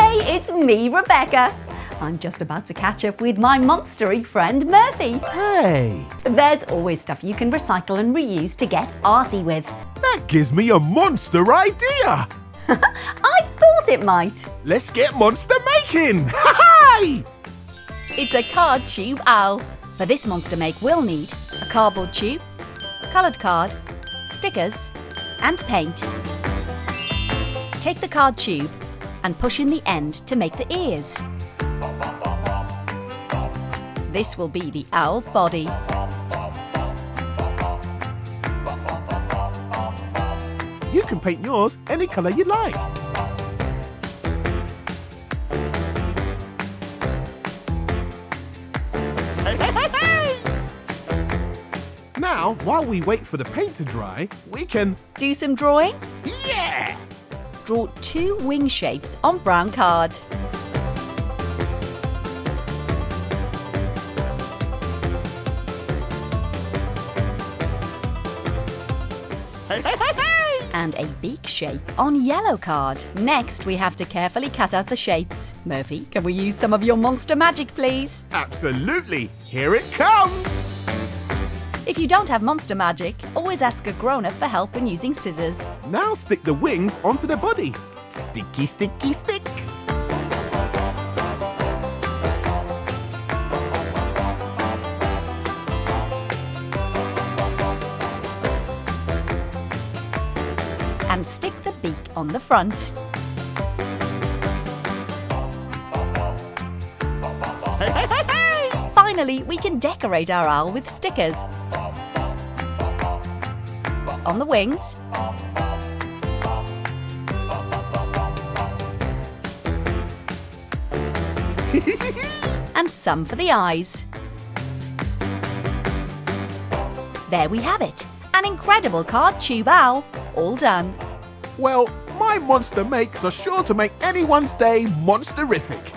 Hey, it's me, Rebecca. I'm just about to catch up with my monstery friend Murphy. Hey! There's always stuff you can recycle and reuse to get arty with. That gives me a monster idea! I thought it might. Let's get monster making! Hi! It's a card tube owl. For this monster make, we'll need a cardboard tube, coloured card, stickers, and paint. Take the card tube and push in the end to make the ears. This will be the owl's body. You can paint yours any colour you like. Now, while we wait for the paint to dry, we can... Do some drawing? Yeah! Draw 2 wing shapes on brown card. And a beak shape on yellow card. Next, we have to carefully cut out the shapes. Murphy, can we use some of your monster magic, please? Absolutely! Here it comes! If you don't have monster magic, always ask a grown-up for help when using scissors. Now stick the wings onto the body. Sticky, sticky, stick! And stick the beak on the front. Finally, we can decorate our owl with stickers. On the wings. And some for the eyes. There we have it. An incredible card tube owl. All done. Well, my monster makes are sure to make anyone's day monsterific.